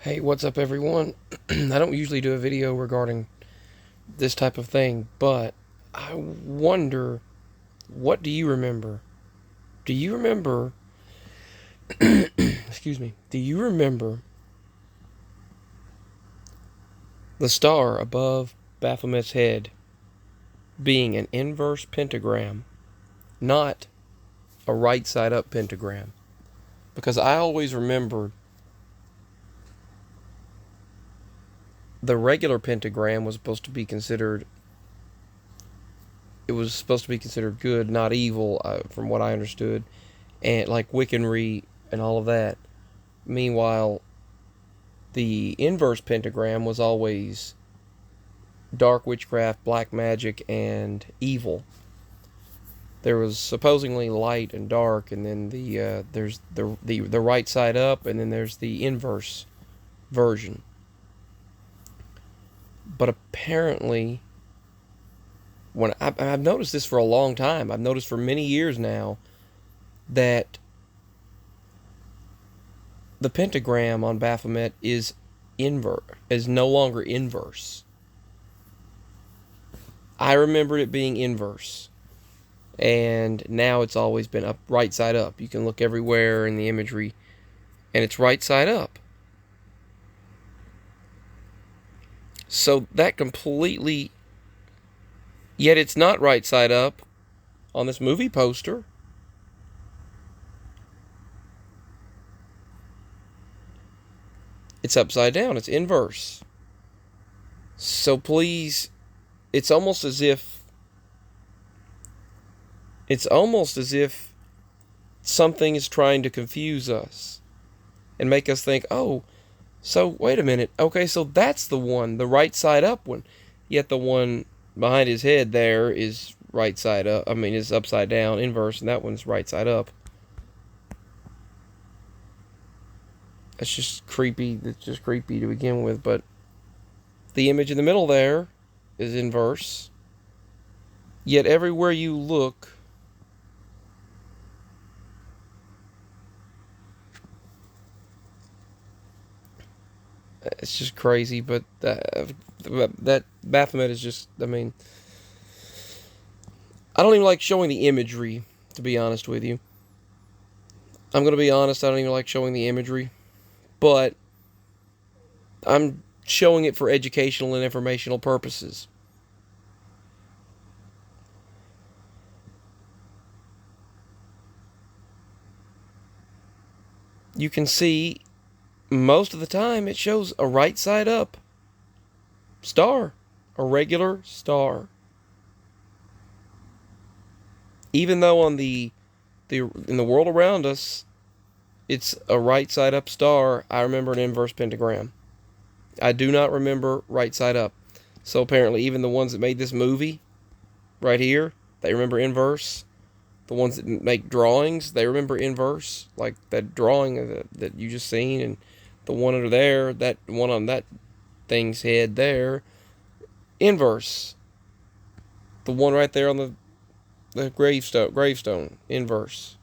Hey, what's up, everyone? I don't usually do a video regarding this type of thing, but I wonder, what do you remember? Do you remember, excuse me, do you remember the star above Baphomet's head being an inverse pentagram, not a right side up pentagram? Because I always remembered the regular pentagram was supposed to be considered good, not evil, from what I understood, and like Wiccanry and all of that. Meanwhile, the inverse pentagram was always dark witchcraft, black magic, and evil. There was supposedly light and dark, and then there's the right side up, and then there's the inverse version. But apparently, when I've noticed this for a long time, I've noticed for many years now that the pentagram on Baphomet is no longer inverse. I remembered it being inverse, and now it's always been up, right side up. You can look everywhere in the imagery, and it's right side up. So that completely, yet it's not right side up on this movie poster. It's upside down. It's inverse. So please, it's almost as if something is trying to confuse us and make us think, oh, so wait a minute. Okay, so that's the one, the right side up one. Yet the one behind his head there is right side up. I mean, is upside down, inverse, and that one's right side up. That's just creepy. It's just creepy to begin with. But the image in the middle there is inverse. Yet everywhere you look, it's just crazy. But that Baphomet is just, I mean, I don't even like showing the imagery, to be honest with you. I'm going to be honest, I don't even like showing the imagery. But I'm showing it for educational and informational purposes. You can see most of the time it shows a right side up star, a regular star. Even though on the in the world around us it's a right side up star, I remember an inverse pentagram. I do not remember right side up. So apparently even the ones that made this movie right here, they remember inverse. The ones that make drawings, they remember inverse, like that drawing that you just seen, and the one under there, that one on that thing's head there, inverse. The one right there on the gravestone, inverse.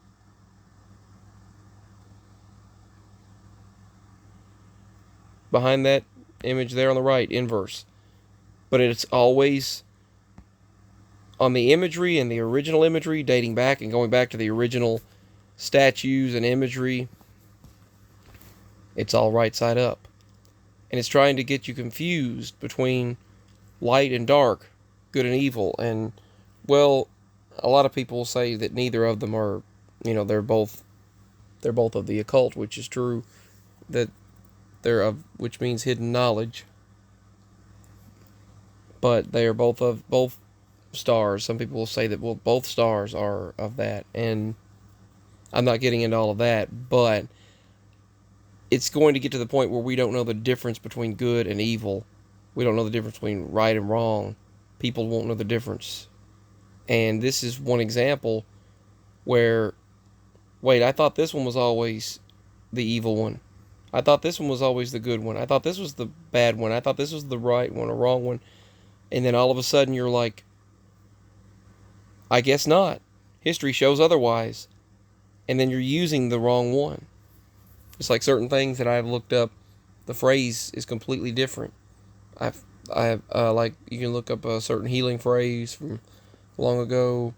Behind that image there on the right, inverse. But it's always on the imagery and the original imagery, dating back and going back to the original statues and imagery, it's all right side up. And it's trying to get you confused between light and dark, good and evil. And, well, a lot of people say that neither of them are, they're both of the occult, which is true, that they're of, which means hidden knowledge. But they are both stars. Some people will say that, well, both stars are of that, and I'm not getting into all of that, but it's going to get to the point where we don't know the difference between good and evil. We don't know the difference between right and wrong. People won't know the difference. And this is one example where, wait, I thought this one was always the evil one. I thought this one was always the good one. I thought this was the bad one. I thought this was the right one or wrong one. And then all of a sudden you're like, I guess not. History shows otherwise. And then you're using the wrong one. It's like certain things that I've looked up the phrase is completely different. I have like you can look up a certain healing phrase from long ago.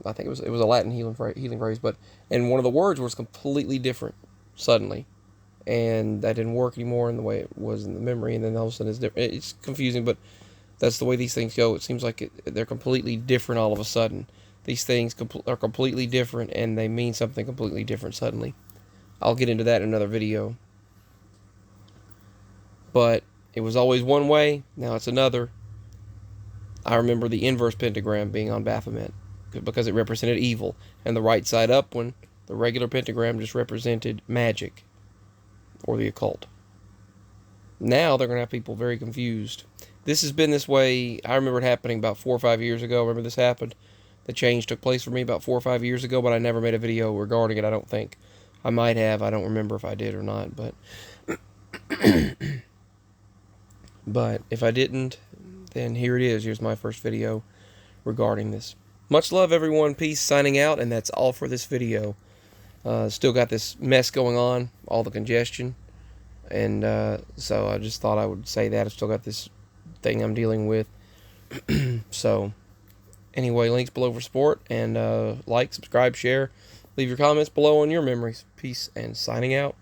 I think it was a Latin healing phrase, but and one of the words was completely different suddenly, and that didn't work anymore in the way it was in the memory, and then all of a sudden it's different. It's confusing, but that's the way these things go. It seems like they're completely different all of a sudden. These things are completely different, and they mean something completely different suddenly. I'll get into that in another video. But it was always one way, now it's another. I remember the inverse pentagram being on Baphomet because it represented evil, and the right side up when the regular pentagram just represented magic or the occult. Now they're going to have people very confused. This has been this way. I remember it happening about 4 or 5 years ago. Remember this happened? The change took place for me about 4 or 5 years ago, but I never made a video regarding it, I don't think. I might have. I don't remember if I did or not, but but if I didn't, then here it is. Here's my first video regarding this. Much love, everyone. Peace. Signing out, and that's all for this video. Still got this mess going on, all the congestion, and so I just thought I would say that. I've still got this thing I'm dealing with. So anyway, links below for support, and like, subscribe, share, leave your comments below on your memories. Peace, and signing out.